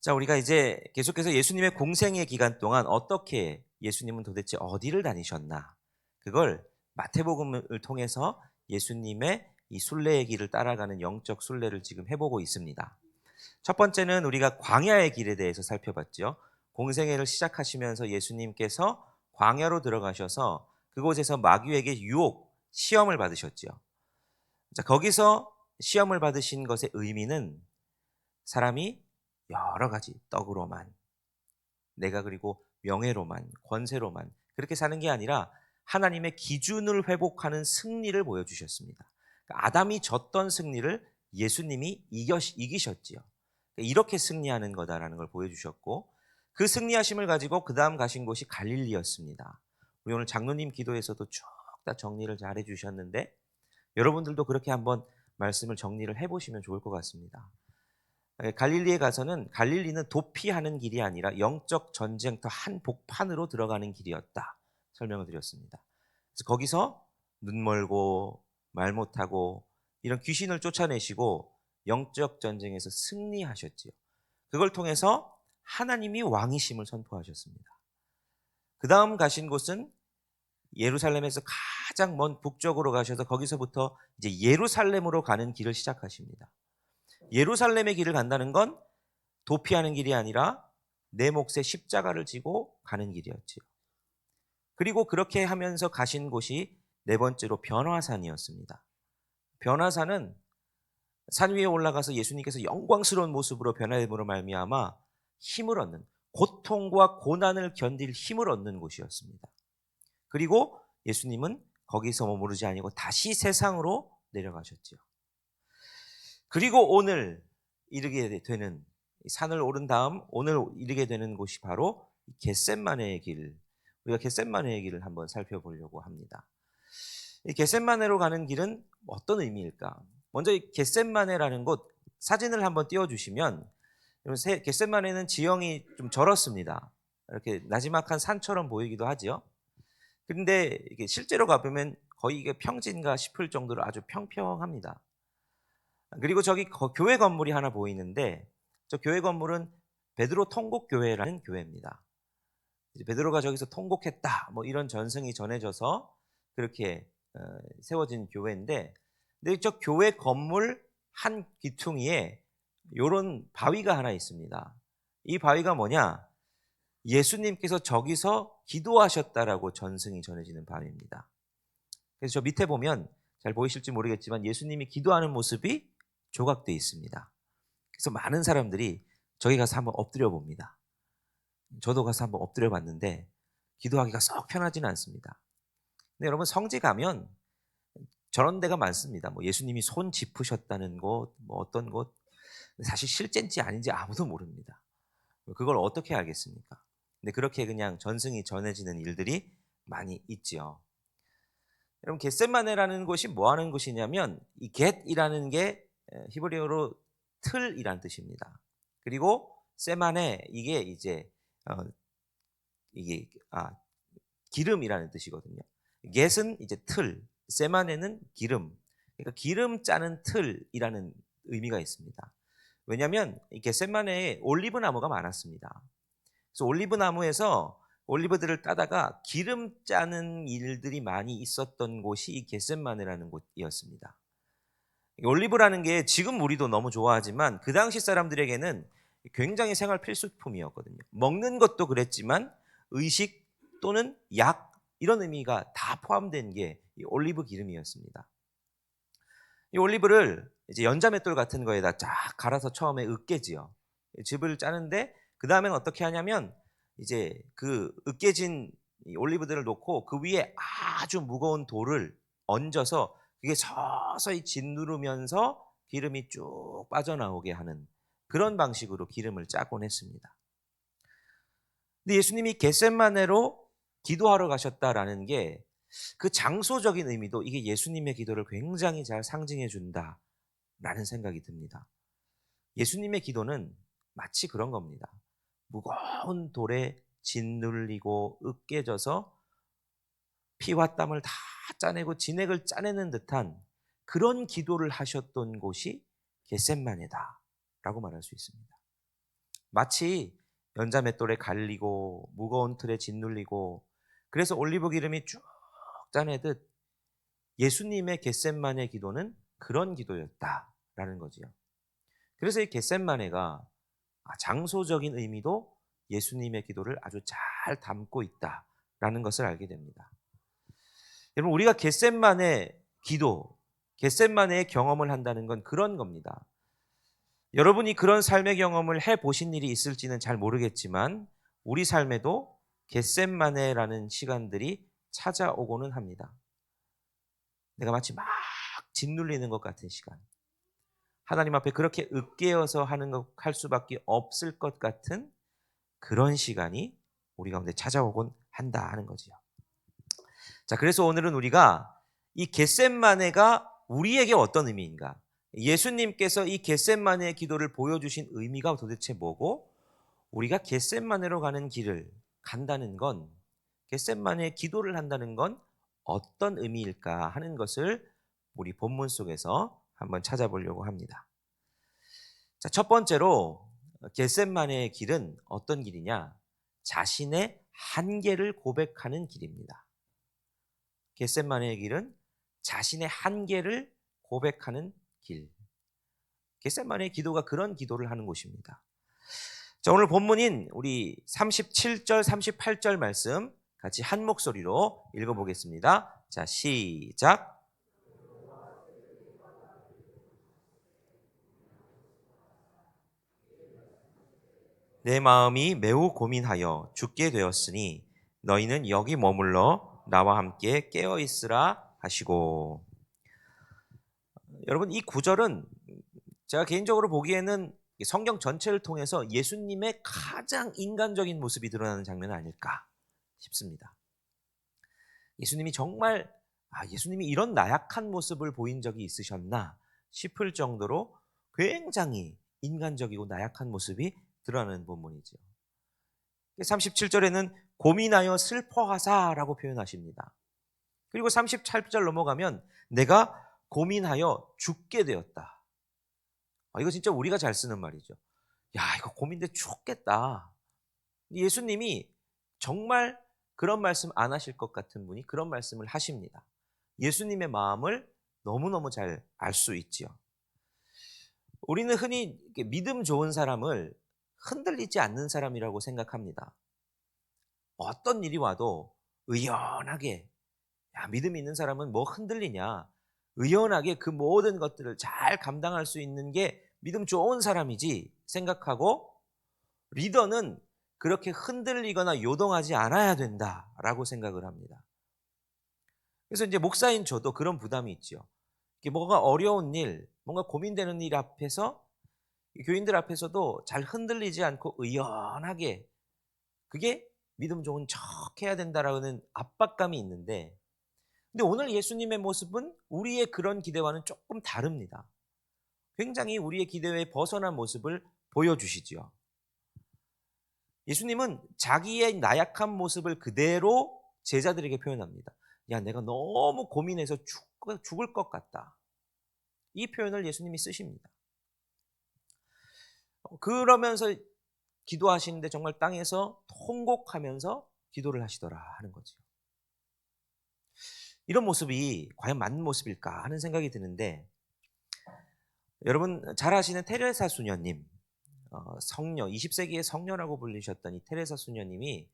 자, 우리가 이제 계속해서 예수님의 공생의 기간 동안 어떻게 예수님은 도대체 어디를 다니셨나? 그걸 마태복음을 통해서 예수님의 이 순례의 길을 따라가는 영적 순례를 지금 해보고 있습니다. 첫 번째는 우리가 광야의 길에 대해서 살펴봤죠. 공생애를 시작하시면서 예수님께서 광야로 들어가셔서 그곳에서 마귀에게 유혹, 시험을 받으셨죠. 자, 거기서 시험을 받으신 것의 의미는 사람이 여러 가지 떡으로만, 내가 그리고 명예로만, 권세로만 그렇게 사는 게 아니라 하나님의 기준을 회복하는 승리를 보여주셨습니다. 그러니까 아담이 졌던 승리를 예수님이 이기셨지요. 그러니까 이렇게 승리하는 거다라는 걸 보여주셨고, 그 승리하심을 가지고 그 다음 가신 곳이 갈릴리였습니다. 우리 오늘 장로님 기도에서도 쭉 다 정리를 잘 해주셨는데, 여러분들도 그렇게 한번 말씀을 정리를 해보시면 좋을 것 같습니다. 갈릴리에 가서는 갈릴리는 도피하는 길이 아니라 영적 전쟁터 한복판으로 들어가는 길이었다 설명을 드렸습니다. 그래서 거기서 눈 멀고 말 못하고 이런 귀신을 쫓아내시고 영적 전쟁에서 승리하셨지요. 그걸 통해서 하나님이 왕이심을 선포하셨습니다. 그 다음 가신 곳은 예루살렘에서 가장 먼 북쪽으로 가셔서 거기서부터 이제 예루살렘으로 가는 길을 시작하십니다. 예루살렘의 길을 간다는 건 도피하는 길이 아니라 내 몫에 십자가를 지고 가는 길이었지요. 그리고 그렇게 하면서 가신 곳이 네 번째로 변화산이었습니다. 변화산은 산 위에 올라가서 예수님께서 영광스러운 모습으로 변화됨으로 말미암아 힘을 얻는, 고통과 고난을 견딜 힘을 얻는 곳이었습니다. 그리고 예수님은 거기서 머무르지 아니고 다시 세상으로 내려가셨지요. 그리고 오늘 이르게 되는, 산을 오른 다음 오늘 이르게 되는 곳이 바로 겟셋마네의 길, 우리가 겟셋마네의 길을 한번 살펴보려고 합니다. 이 겟셋마네로 가는 길은 어떤 의미일까? 먼저 이 겟셋마네라는 곳 사진을 한번 띄워주시면, 겟셋마네는 지형이 좀 절었습니다. 이렇게 나지막한 산처럼 보이기도 하죠. 그런데 이게 실제로 가보면 거의 이게 평지인가 싶을 정도로 아주 평평합니다. 그리고 저기 교회 건물이 하나 보이는데, 저 교회 건물은 베드로 통곡교회라는 교회입니다. 이제 베드로가 저기서 통곡했다 뭐 이런 전승이 전해져서 그렇게 세워진 교회인데, 근데 저 교회 건물 한 귀퉁이에 요런 바위가 하나 있습니다. 이 바위가 뭐냐? 예수님께서 저기서 기도하셨다라고 전승이 전해지는 바위입니다. 그래서 저 밑에 보면 잘 보이실지 모르겠지만 예수님이 기도하는 모습이 조각되어 있습니다. 그래서 많은 사람들이 저기 가서 한번 엎드려 봅니다. 저도 가서 한번 엎드려 봤는데 기도하기가 썩 편하지는 않습니다. 근데 여러분, 성지 가면 저런 데가 많습니다. 뭐 예수님이 손 짚으셨다는 곳, 뭐 어떤 곳, 사실 실제인지 아닌지 아무도 모릅니다. 그걸 어떻게 알겠습니까? 근데 그렇게 그냥 전승이 전해지는 일들이 많이 있지요. 여러분, 겟셋마네라는 곳이 뭐 하는 곳이냐면, 이 겟이라는 게 히브리어로 틀이란 뜻입니다. 그리고 세마네, 이게 이제 어, 이게 기름이라는 뜻이거든요. 겟은 이제 틀, 세마네는 기름. 그러니까 기름 짜는 틀이라는 의미가 있습니다. 왜냐하면 이 겟셋마네에 올리브 나무가 많았습니다. 그래서 올리브 나무에서 올리브들을 따다가 기름 짜는 일들이 많이 있었던 곳이 이 겟셋마네라는 곳이었습니다. 올리브라는 게 지금 우리도 너무 좋아하지만 그 당시 사람들에게는 굉장히 생활 필수품이었거든요. 먹는 것도 그랬지만 의식 또는 약, 이런 의미가 다 포함된 게 이 올리브 기름이었습니다. 이 올리브를 이제 연자맷돌 같은 거에다 쫙 갈아서 처음에 으깨지요. 즙을 짜는데 그 다음엔 어떻게 하냐면 이제 그 으깨진 이 올리브들을 놓고 그 위에 아주 무거운 돌을 얹어서 그게 서서히 짓누르면서 기름이 쭉 빠져나오게 하는 그런 방식으로 기름을 짜곤 했습니다. 근데 예수님이 겟셋마네로 기도하러 가셨다라는 게 그 장소적인 의미도 이게 예수님의 기도를 굉장히 잘 상징해 준다라는 생각이 듭니다. 예수님의 기도는 마치 그런 겁니다. 무거운 돌에 짓눌리고 으깨져서 피와 땀을 다 짜내고 진액을 짜내는 듯한 그런 기도를 하셨던 곳이 겟셋마네다라고 말할 수 있습니다. 마치 연자맷돌에 갈리고 무거운 틀에 짓눌리고 그래서 올리브 기름이 쭉 짜내듯 예수님의 겟셋마네 기도는 그런 기도였다라는 거지요. 그래서 이 겟셋마네가 장소적인 의미도 예수님의 기도를 아주 잘 담고 있다라는 것을 알게 됩니다. 여러분, 우리가 겟셋마네 기도, 겟셋마네의 경험을 한다는 건 그런 겁니다. 여러분이 그런 삶의 경험을 해보신 일이 있을지는 잘 모르겠지만 우리 삶에도 겟셋마네라는 시간들이 찾아오고는 합니다. 내가 마치 막 짓눌리는 것 같은 시간, 하나님 앞에 그렇게 으깨어서 할 수밖에 없을 것 같은 그런 시간이 우리 가운데 찾아오곤 한다 하는 거지요. 자, 그래서 오늘은 우리가 이 겟셋마네가 우리에게 어떤 의미인가, 예수님께서 이 겟셋마네의 기도를 보여주신 의미가 도대체 뭐고, 우리가 겟셋마네로 가는 길을 간다는 건, 겟셋마네의 기도를 한다는 건 어떤 의미일까 하는 것을 우리 본문 속에서 한번 찾아보려고 합니다. 자, 첫 번째로 겟셋마네의 길은 어떤 길이냐? 자신의 한계를 고백하는 길입니다. 겟셋마네의 길은 자신의 한계를 고백하는 길. 겟셋마네의 기도가 그런 기도를 하는 곳입니다. 자, 오늘 본문인 우리 37절, 38절 말씀 같이 한 목소리로 읽어보겠습니다. 자, 시작. 내 마음이 매우 고민하여 죽게 되었으니 너희는 여기 머물러 나와 함께 깨어 있으라 하시고. 여러분, 이 구절은 제가 개인적으로 보기에는 성경 전체를 통해서 예수님의 가장 인간적인 모습이 드러나는 장면 아닐까 싶습니다. 예수님이 정말 예수님이 이런 나약한 모습을 보인 적이 있으셨나 싶을 정도로 굉장히 인간적이고 나약한 모습이 드러나는 본문이죠. 37절에는 고민하여 슬퍼하사라고 표현하십니다. 그리고 38절 넘어가면 내가 고민하여 죽게 되었다. 이거 진짜 우리가 잘 쓰는 말이죠. 야, 이거 고민돼 죽겠다. 예수님이 정말 그런 말씀 안 하실 것 같은 분이 그런 말씀을 하십니다. 예수님의 마음을 너무너무 잘 알 수 있지요. 우리는 흔히 믿음 좋은 사람을 흔들리지 않는 사람이라고 생각합니다. 어떤 일이 와도 의연하게, 믿음 있는 사람은 뭐 흔들리냐, 의연하게 그 모든 것들을 잘 감당할 수 있는 게 믿음 좋은 사람이지 생각하고, 리더는 그렇게 흔들리거나 요동하지 않아야 된다라고 생각을 합니다. 그래서 이제 목사인 저도 그런 부담이 있죠. 뭐가 어려운 일, 뭔가 고민되는 일 앞에서 교인들 앞에서도 잘 흔들리지 않고 의연하게, 그게 믿음 좋은 척 해야 된다라는 압박감이 있는데, 근데 오늘 예수님의 모습은 우리의 그런 기대와는 조금 다릅니다. 굉장히 우리의 기대에 벗어난 모습을 보여주시지요. 예수님은 자기의 나약한 모습을 그대로 제자들에게 표현합니다. 야, 내가 너무 고민해서 죽을 것 같다. 이 표현을 예수님이 쓰십니다. 그러면서 기도하시는데 정말 땅에서 통곡하면서 기도를 하시더라 하는 거죠. 이런 모습이 과연 맞는 모습일까 하는 생각이 드는데, 여러분 잘 아시는 테레사 수녀님, 성녀, 20세기의 성녀라고 불리셨던 이 테레사 수녀님이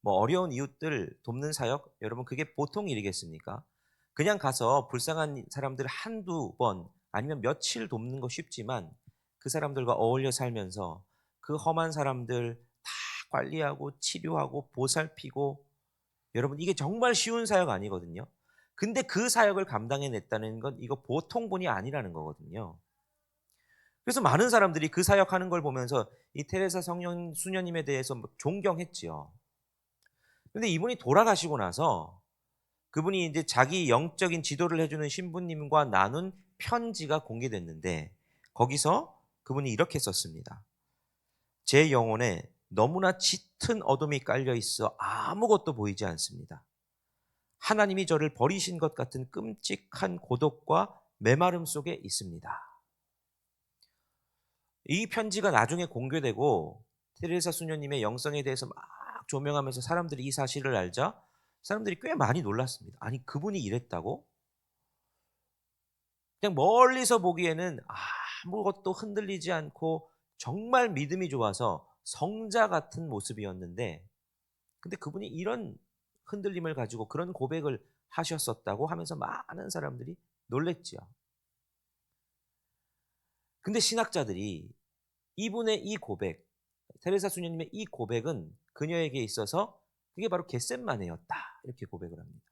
어려운 이웃들 돕는 사역, 여러분 그게 보통 일이겠습니까? 그냥 가서 불쌍한 사람들 한두 번 아니면 며칠 돕는 거 쉽지만, 그 사람들과 어울려 살면서 그 험한 사람들 다 관리하고 치료하고 보살피고, 여러분 이게 정말 쉬운 사역 아니거든요. 근데 그 사역을 감당해냈다는 건 이거 보통 분이 아니라는 거거든요. 그래서 많은 사람들이 그 사역하는 걸 보면서 이 테레사 수녀님에 대해서 존경했지요. 근데 이분이 돌아가시고 나서 그분이 이제 자기 영적인 지도를 해주는 신부님과 나눈 편지가 공개됐는데, 거기서 그분이 이렇게 썼습니다. 제 영혼에 너무나 짙은 어둠이 깔려 있어 아무것도 보이지 않습니다. 하나님이 저를 버리신 것 같은 끔찍한 고독과 메마름 속에 있습니다. 이 편지가 나중에 공개되고 테레사 수녀님의 영성에 대해서 막 조명하면서 사람들이 이 사실을 알자 사람들이 꽤 많이 놀랐습니다. 아니 그분이 이랬다고? 그냥 멀리서 보기에는 아무것도 흔들리지 않고 정말 믿음이 좋아서 성자 같은 모습이었는데 근데 그분이 이런 흔들림을 가지고 그런 고백을 하셨었다고 하면서 많은 사람들이 놀랬지요. 근데 신학자들이 이분의 이 고백, 테레사 수녀님의 이 고백은 그녀에게 있어서 그게 바로 겟셋마네였다. 이렇게 고백을 합니다.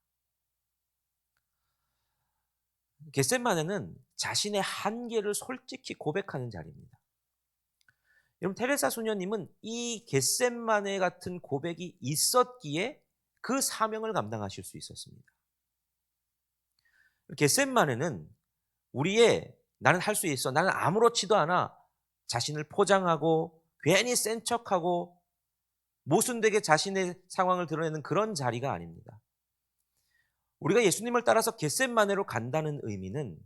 겟셋마네는 자신의 한계를 솔직히 고백하는 자리입니다. 여러분 테레사 수녀님은 이 겟셋마네 같은 고백이 있었기에 그 사명을 감당하실 수 있었습니다. 겟셋마네는 우리의 나는 할 수 있어. 나는 아무렇지도 않아. 자신을 포장하고 괜히 센 척하고 모순되게 자신의 상황을 드러내는 그런 자리가 아닙니다. 우리가 예수님을 따라서 겟셋마네로 간다는 의미는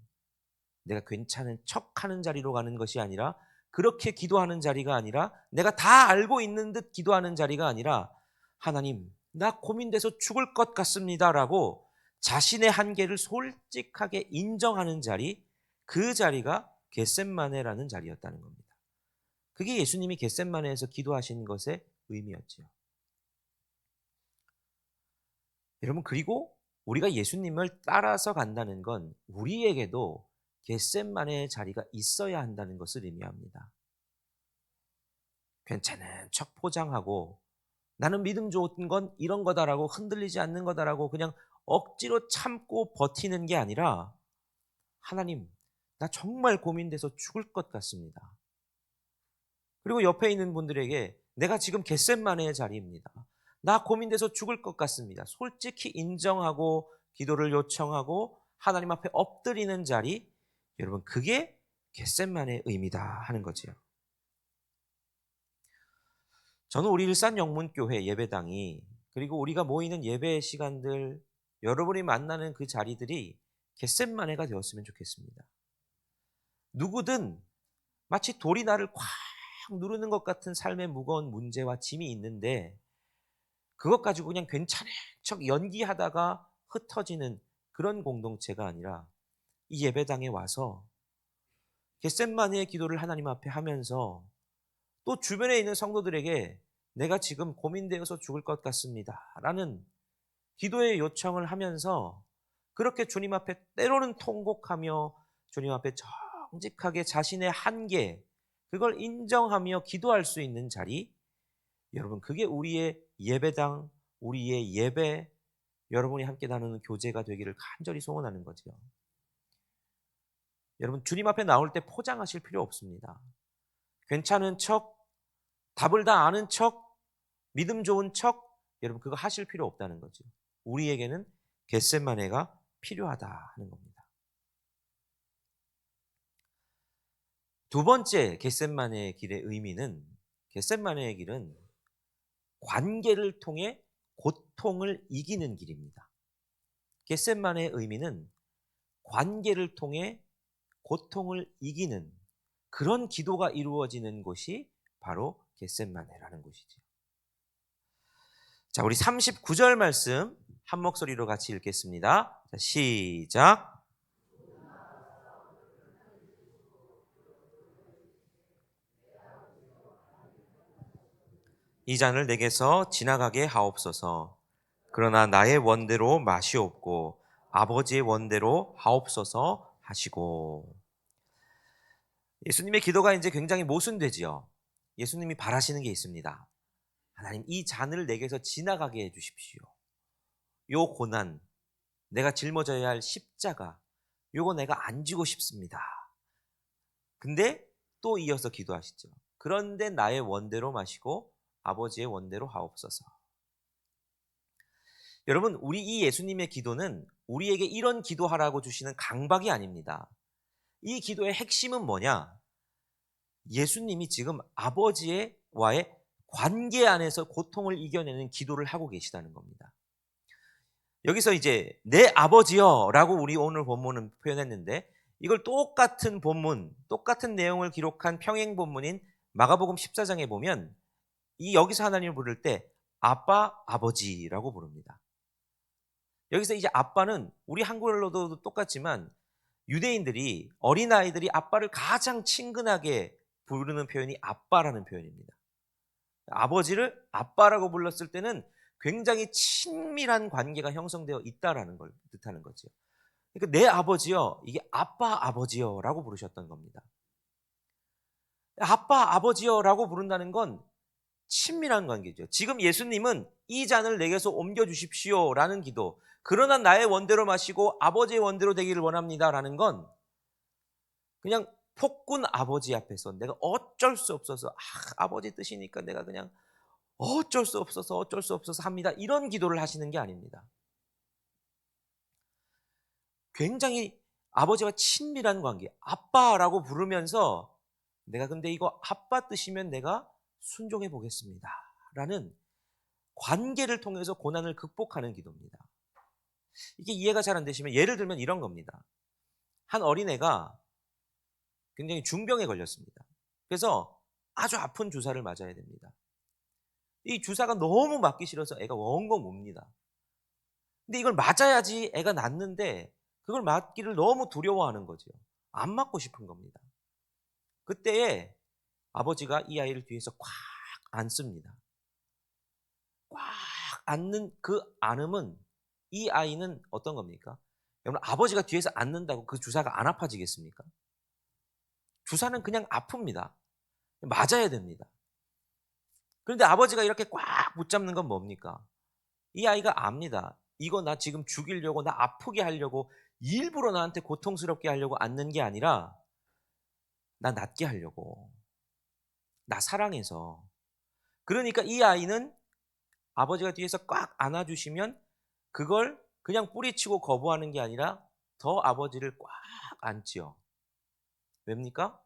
내가 괜찮은 척하는 자리로 가는 것이 아니라 그렇게 기도하는 자리가 아니라 내가 다 알고 있는 듯 기도하는 자리가 아니라 하나님 나 고민돼서 죽을 것 같습니다라고 자신의 한계를 솔직하게 인정하는 자리 그 자리가 겟셋마네라는 자리였다는 겁니다. 그게 예수님이 겟셋마네에서 기도하신 것의 의미였지요. 여러분 그리고 우리가 예수님을 따라서 간다는 건 우리에게도 겟셋마네의 자리가 있어야 한다는 것을 의미합니다. 괜찮은 척 포장하고 나는 믿음 좋은 건 이런 거다라고 흔들리지 않는 거다라고 그냥 억지로 참고 버티는 게 아니라 하나님 나 정말 고민돼서 죽을 것 같습니다. 그리고 옆에 있는 분들에게 내가 지금 겟셋마네의 자리입니다. 나 고민돼서 죽을 것 같습니다. 솔직히 인정하고 기도를 요청하고 하나님 앞에 엎드리는 자리 여러분 그게 겟셋마네의 의미다 하는 거지요. 저는 우리 일산 영문교회 예배당이 그리고 우리가 모이는 예배 시간들 여러분이 만나는 그 자리들이 겟셋마네가 되었으면 좋겠습니다. 누구든 마치 돌이 나를 꽉 누르는 것 같은 삶의 무거운 문제와 짐이 있는데 그것 가지고 그냥 괜찮은 척 연기하다가 흩어지는 그런 공동체가 아니라 이 예배당에 와서 겟셋마네의 기도를 하나님 앞에 하면서 또 주변에 있는 성도들에게 내가 지금 고민되어서 죽을 것 같습니다 라는 기도의 요청을 하면서 그렇게 주님 앞에 때로는 통곡하며 주님 앞에 정직하게 자신의 한계 그걸 인정하며 기도할 수 있는 자리 여러분 그게 우리의 예배당 우리의 예배 여러분이 함께 나누는 교제가 되기를 간절히 소원하는 거죠. 여러분 주님 앞에 나올 때 포장하실 필요 없습니다. 괜찮은 척 답을 다 아는 척 믿음 좋은 척 여러분 그거 하실 필요 없다는 거죠. 우리에게는 겟셋마네가 필요하다 하는 겁니다. 두 번째 겟셋마네의 길의 의미는 겟셋마네의 길은 관계를 통해 고통을 이기는 길입니다. 겟셋마네의 의미는 관계를 통해 고통을 이기는 그런 기도가 이루어지는 곳이 바로 겟셋마네라는 곳이죠. 자, 우리 39절 말씀 한 목소리로 같이 읽겠습니다. 자, 시작. 이 잔을 내게서 지나가게 하옵소서. 그러나 나의 원대로 마시옵고 아버지의 원대로 하옵소서 하시고. 예수님의 기도가 이제 굉장히 모순되지요. 예수님이 바라시는 게 있습니다. 하나님 이 잔을 내게서 지나가게 해주십시오. 요 고난, 내가 짊어져야 할 십자가, 요거 내가 안 지고 싶습니다. 근데 또 이어서 기도하시죠. 그런데 나의 원대로 마시고 아버지의 원대로 하옵소서. 여러분 우리 이 예수님의 기도는 우리에게 이런 기도하라고 주시는 강박이 아닙니다. 이 기도의 핵심은 뭐냐? 예수님이 지금 아버지와의 관계 안에서 고통을 이겨내는 기도를 하고 계시다는 겁니다. 여기서 이제 내 아버지여 라고 우리 오늘 본문은 표현했는데 이걸 똑같은 본문, 똑같은 내용을 기록한 평행 본문인 마가복음 14장에 보면 이 여기서 하나님을 부를 때 아빠, 아버지라고 부릅니다. 여기서 이제 아빠는 우리 한글로도 똑같지만 유대인들이 어린아이들이 아빠를 가장 친근하게 부르는 표현이 아빠라는 표현입니다. 아버지를 아빠라고 불렀을 때는 굉장히 친밀한 관계가 형성되어 있다라는 걸 뜻하는 거죠. 그러니까 내 아버지요, 이게 아빠 아버지요라고 부르셨던 겁니다. 아빠 아버지요라고 부른다는 건 친밀한 관계죠. 지금 예수님은 이 잔을 내게서 옮겨 주십시오라는 기도, 그러나 나의 원대로 마시고 아버지의 원대로 되기를 원합니다라는 건 그냥 폭군 아버지 앞에서 내가 어쩔 수 없어서 아버지 뜻이니까 내가 그냥 어쩔 수 없어서 합니다, 이런 기도를 하시는 게 아닙니다. 굉장히 아버지와 친밀한 관계, 아빠라고 부르면서 내가 근데 이거 아빠 뜻이면 내가 순종해 보겠습니다 라는 관계를 통해서 고난을 극복하는 기도입니다. 이게 이해가 잘 안 되시면 예를 들면 이런 겁니다. 한 어린애가 굉장히 중병에 걸렸습니다. 그래서 아주 아픈 주사를 맞아야 됩니다. 이 주사가 너무 맞기 싫어서 애가 엉엉 웁니다. 근데 이걸 맞아야지 애가 낫는데 그걸 맞기를 너무 두려워하는 거죠. 안 맞고 싶은 겁니다. 그때에 아버지가 이 아이를 뒤에서 꽉 안습니다. 꽉 안는 그 안음은, 이 아이는 어떤 겁니까? 여러분, 아버지가 뒤에서 안는다고 그 주사가 안 아파지겠습니까? 주사는 그냥 아픕니다. 맞아야 됩니다. 그런데 아버지가 이렇게 꽉 붙잡는 건 뭡니까? 이 아이가 압니다. 이거 나 지금 죽이려고, 나 아프게 하려고, 일부러 나한테 고통스럽게 하려고 안는 게 아니라 나 낫게 하려고, 나 사랑해서. 그러니까 이 아이는 아버지가 뒤에서 꽉 안아주시면 그걸 그냥 뿌리치고 거부하는 게 아니라 더 아버지를 꽉 안지요. 왜입니까?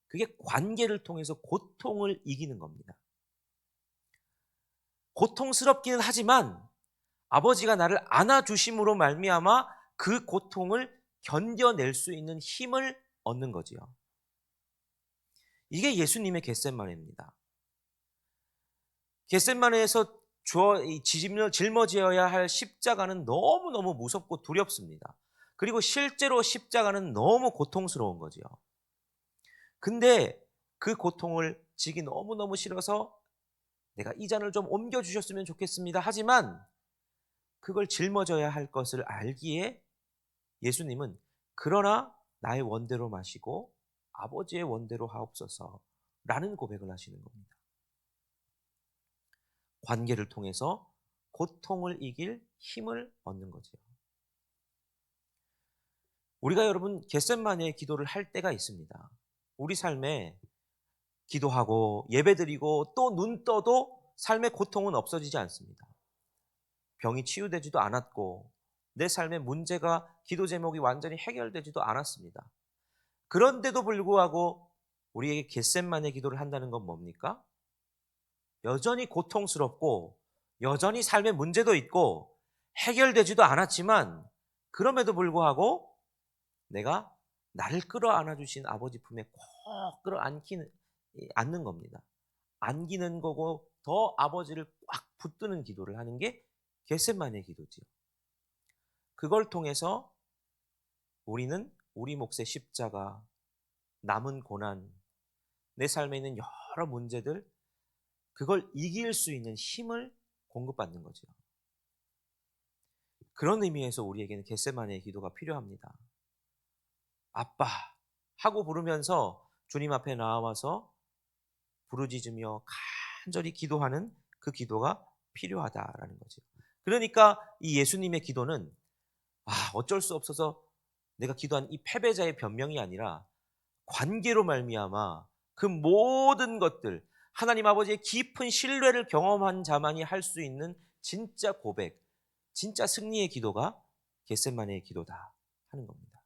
그게 관계를 통해서 고통을 이기는 겁니다. 고통스럽기는 하지만 아버지가 나를 안아주심으로 말미암아 그 고통을 견뎌낼 수 있는 힘을 얻는 거지요. 이게 예수님의 겟세마네입니다. 겟세마네에서 짊어져야 할 십자가는 너무너무 무섭고 두렵습니다. 그리고 실제로 십자가는 너무 고통스러운 거지요. 근데 그 고통을 지기 너무너무 싫어서 내가 이 잔을 좀 옮겨주셨으면 좋겠습니다 하지만 그걸 짊어져야 할 것을 알기에 예수님은 그러나 나의 원대로 마시고 아버지의 원대로 하옵소서 라는 고백을 하시는 겁니다. 관계를 통해서 고통을 이길 힘을 얻는 거죠. 우리가 여러분 겟세마네의 기도를 할 때가 있습니다. 우리 삶에 기도하고 예배드리고 또 눈 떠도 삶의 고통은 없어지지 않습니다. 병이 치유되지도 않았고 내 삶의 문제가, 기도 제목이 완전히 해결되지도 않았습니다. 그런데도 불구하고 우리에게 겟세마네 기도를 한다는 건 뭡니까? 여전히 고통스럽고 여전히 삶의 문제도 있고 해결되지도 않았지만 그럼에도 불구하고 내가 나를 끌어안아 주신 아버지 품에 꼭 안는 겁니다. 안기는 거고 더 아버지를 꽉 붙드는 기도를 하는 게 겟세마네 기도지요. 그걸 통해서 우리는 우리 몫의 십자가, 남은 고난, 내 삶에 있는 여러 문제들, 그걸 이길 수 있는 힘을 공급받는 거죠. 그런 의미에서 우리에게는 겟세마네의 기도가 필요합니다. 아빠 하고 부르면서 주님 앞에 나와서 부르짖으며 간절히 기도하는 그 기도가 필요하다라는 거죠. 그러니까 이 예수님의 기도는 어쩔 수 없어서 내가 기도한 이 패배자의 변명이 아니라 관계로 말미암아 그 모든 것들, 하나님 아버지의 깊은 신뢰를 경험한 자만이 할 수 있는 진짜 고백, 진짜 승리의 기도가 겟세마네의 기도다 하는 겁니다.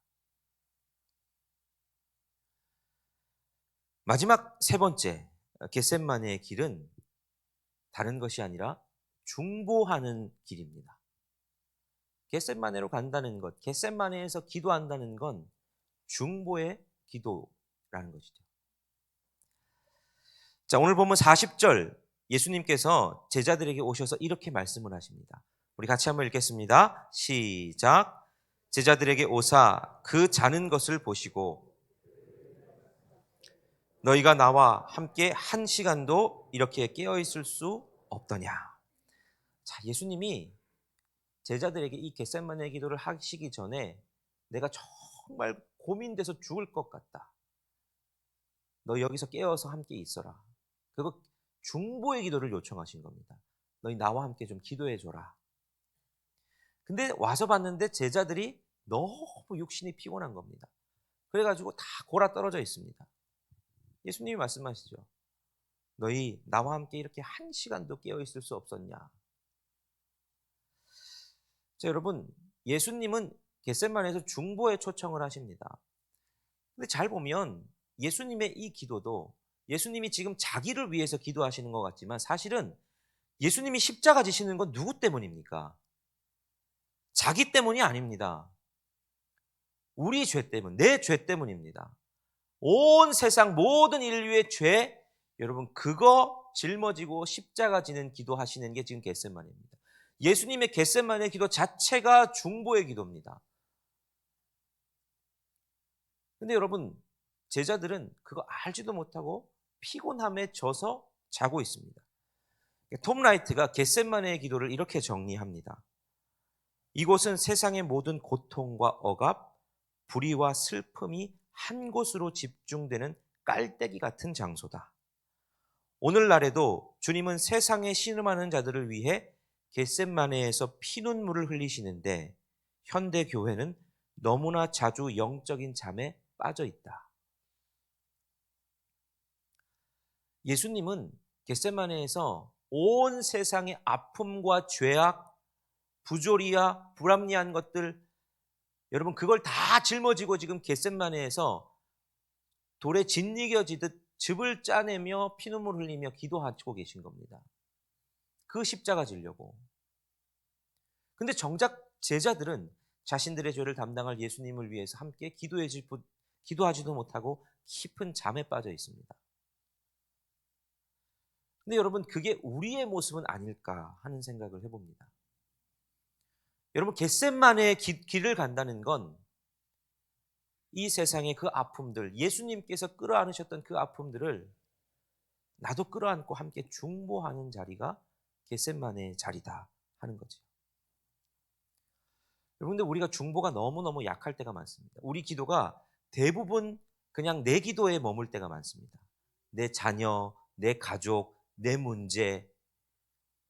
마지막 세 번째, 겟세마네의 길은 다른 것이 아니라 중보하는 길입니다. 겟세마네로 간다는 것, 겟세마네에서 기도한다는 건 중보의 기도라는 것이죠. 자, 오늘 보면 40절 예수님께서 제자들에게 오셔서 이렇게 말씀을 하십니다. 우리 같이 한번 읽겠습니다. 시작. 제자들에게 오사 그 자는 것을 보시고 너희가 나와 함께 한 시간도 이렇게 깨어 있을 수 없더냐. 자, 예수님이 제자들에게 이 겟세마네 기도를 하시기 전에 내가 정말 고민돼서 죽을 것 같다. 너 여기서 깨어서 함께 있어라. 그리고 중보의 기도를 요청하신 겁니다. 너희 나와 함께 좀 기도해 줘라. 근데 와서 봤는데 제자들이 너무 육신이 피곤한 겁니다. 그래가지고 다 골아 떨어져 있습니다. 예수님이 말씀하시죠. 너희 나와 함께 이렇게 한 시간도 깨어 있을 수 없었냐. 자, 여러분, 예수님은 겟세마네에서 중보에 초청을 하십니다. 근데 잘 보면 예수님의 이 기도도 예수님이 지금 자기를 위해서 기도하시는 것 같지만 사실은 예수님이 십자가 지시는 건 누구 때문입니까? 자기 때문이 아닙니다. 우리 죄 때문, 내 죄 때문입니다. 온 세상 모든 인류의 죄, 여러분 그거 짊어지고 십자가 지는 기도하시는 게 지금 겟세마네입니다. 예수님의 겟세마네 기도 자체가 중보의 기도입니다. 근데 여러분 제자들은 그거 알지도 못하고 피곤함에 져서 자고 있습니다. 톰 라이트가 겟세마네의 기도를 이렇게 정리합니다. 이곳은 세상의 모든 고통과 억압, 불의와 슬픔이 한 곳으로 집중되는 깔때기 같은 장소다. 오늘날에도 주님은 세상에 신음하는 자들을 위해 겟세마네에서 피눈물을 흘리시는데 현대 교회는 너무나 자주 영적인 잠에 빠져 있다. 예수님은 겟세마네에서 온 세상의 아픔과 죄악, 부조리와 불합리한 것들, 여러분 그걸 다 짊어지고 지금 겟세마네에서 돌에 짓이겨지듯 즙을 짜내며 피눈물 흘리며 기도하고 계신 겁니다. 그 십자가 지려고. 근데 정작 제자들은 자신들의 죄를 담당할 예수님을 위해서 함께 기도하지도 못하고 깊은 잠에 빠져 있습니다. 근데 여러분 그게 우리의 모습은 아닐까 하는 생각을 해봅니다. 여러분 겟세마네의 길을 간다는 건 이 세상의 그 아픔들, 예수님께서 끌어안으셨던 그 아픔들을 나도 끌어안고 함께 중보하는 자리가 겟세마네의 자리다 하는 거죠. 여러분들 우리가 중보가 너무너무 약할 때가 많습니다. 우리 기도가 대부분 그냥 내 기도에 머물 때가 많습니다. 내 자녀, 내 가족, 내 문제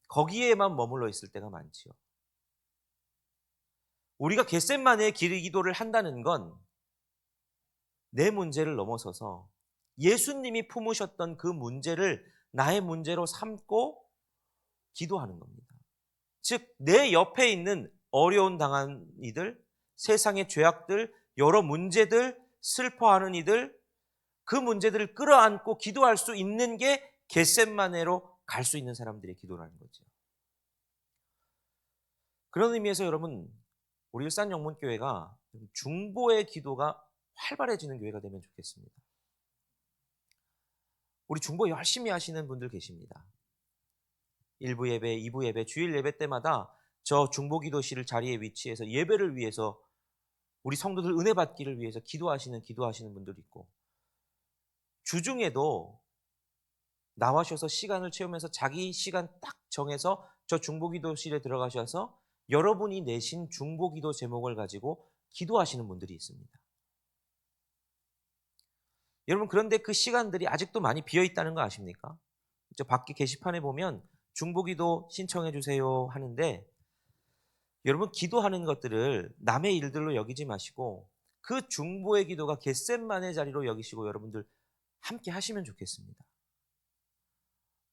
거기에만 머물러 있을 때가 많지요. 우리가 겟세마네의 기도를 한다는 건 내 문제를 넘어서서 예수님이 품으셨던 그 문제를 나의 문제로 삼고 기도하는 겁니다. 즉, 내 옆에 있는 어려운 당한 이들, 세상의 죄악들, 여러 문제들, 슬퍼하는 이들, 그 문제들을 끌어안고 기도할 수 있는 게 겟세마네로 갈 수 있는 사람들의 기도라는 거죠. 그런 의미에서 여러분, 우리 일산영문교회가 중보의 기도가 활발해지는 교회가 되면 좋겠습니다. 우리 중보 열심히 하시는 분들 계십니다. 1부 예배, 2부 예배, 주일 예배 때마다 저 중보기도실 자리에 위치해서 예배를 위해서 우리 성도들 은혜 받기를 위해서 기도하시는 분들이 있고 주중에도 나와셔서 시간을 채우면서 자기 시간 딱 정해서 저 중보기도실에 들어가셔서 여러분이 내신 중보기도 제목을 가지고 기도하시는 분들이 있습니다. 여러분 그런데 그 시간들이 아직도 많이 비어있다는 거 아십니까? 저 밖에 게시판에 보면 중보기도 신청해 주세요 하는데 여러분 기도하는 것들을 남의 일들로 여기지 마시고 그 중보의 기도가 겟세마네 자리로 여기시고 여러분들 함께 하시면 좋겠습니다.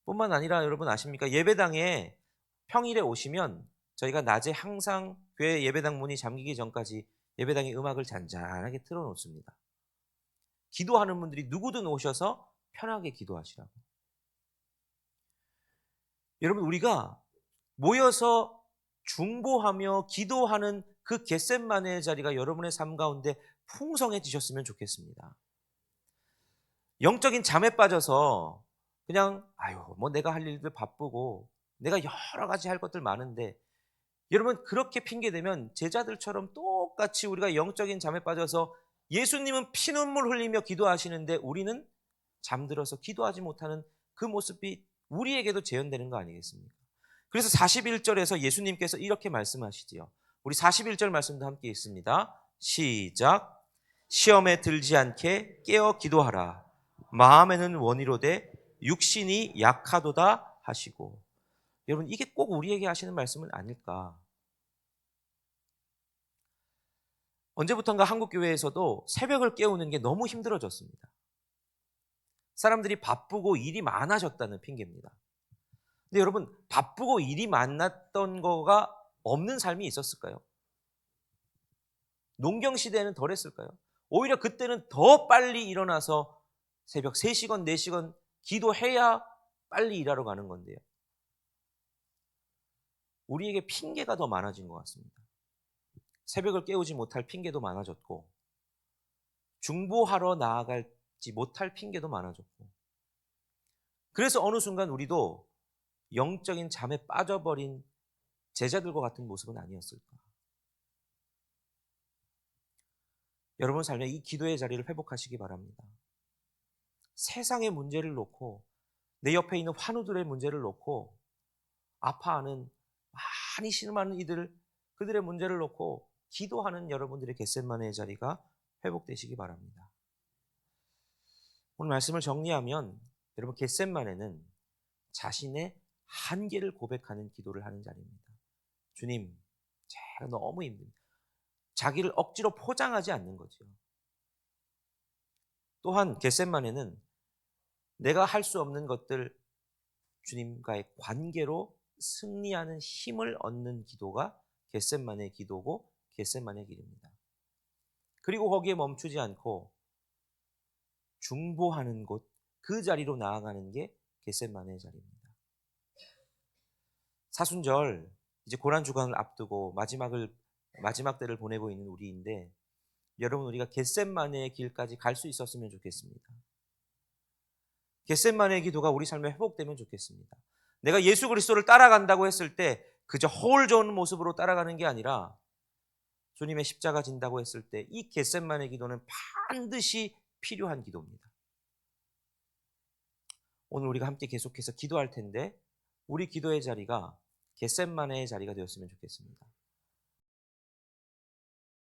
뿐만 아니라 여러분 아십니까? 예배당에 평일에 오시면 저희가 낮에 항상 교회 예배당 문이 잠기기 전까지 예배당에 음악을 잔잔하게 틀어놓습니다. 기도하는 분들이 누구든 오셔서 편하게 기도하시라고. 여러분 우리가 모여서 중보하며 기도하는 그 겟세마네의 자리가 여러분의 삶 가운데 풍성해지셨으면 좋겠습니다. 영적인 잠에 빠져서 그냥 아유 뭐 내가 할 일들 바쁘고 내가 여러 가지 할 것들 많은데, 여러분 그렇게 핑계 대면 제자들처럼 똑같이 우리가 영적인 잠에 빠져서 예수님은 피눈물 흘리며 기도하시는데 우리는 잠들어서 기도하지 못하는 그 모습이 우리에게도 재현되는 거 아니겠습니까? 그래서 41절에서 예수님께서 이렇게 말씀하시지요. 우리 41절 말씀도 함께 있습니다. 시작. 시험에 들지 않게 깨어 기도하라. 마음에는 원이로되 육신이 약하도다 하시고. 여러분 이게 꼭 우리에게 하시는 말씀은 아닐까? 언제부턴가 한국교회에서도 새벽을 깨우는 게 너무 힘들어졌습니다. 사람들이 바쁘고 일이 많아졌다는 핑계입니다. 근데 여러분 바쁘고 일이 많았던 거가 없는 삶이 있었을까요? 농경 시대에는 덜 했을까요? 오히려 그때는 더 빨리 일어나서 새벽 3시간, 4시간 기도해야 빨리 일하러 가는 건데요. 우리에게 핑계가 더 많아진 것 같습니다. 새벽을 깨우지 못할 핑계도 많아졌고, 중보하러 나아가지 못할 핑계도 많아졌고, 그래서 어느 순간 우리도 영적인 잠에 빠져버린 제자들과 같은 모습은 아니었을까. 여러분 삶에 이 기도의 자리를 회복하시기 바랍니다. 세상의 문제를 놓고, 내 옆에 있는 환우들의 문제를 놓고, 아파하는 많이 신음하는 그들의 문제를 놓고 기도하는 여러분들의 겟세마네의 자리가 회복되시기 바랍니다. 오늘 말씀을 정리하면 여러분 겟세마네는 자신의 한계를 고백하는 기도를 하는 자리입니다. 주님, 제가 너무 힘듭니다. 자기를 억지로 포장하지 않는 거죠. 또한 겟세마네는 내가 할 수 없는 것들 주님과의 관계로 승리하는 힘을 얻는 기도가 겟세마네의 기도고 겟세마네의 길입니다. 그리고 거기에 멈추지 않고 중보하는 곳, 그 자리로 나아가는 게 겟세마네의 자리입니다. 사순절 이제 고난 주간을 앞두고 마지막 때를 보내고 있는 우리인데, 여러분 우리가 겟세마네의 길까지 갈 수 있었으면 좋겠습니다. 겟세마네의 기도가 우리 삶에 회복되면 좋겠습니다. 내가 예수 그리스도를 따라간다고 했을 때 그저 허울 좋은 모습으로 따라가는 게 아니라 주님의 십자가 진다고 했을 때 이 겟세마네 기도는 반드시 필요한 기도입니다. 오늘 우리가 함께 계속해서 기도할 텐데 우리 기도의 자리가 겟세마네의 자리가 되었으면 좋겠습니다.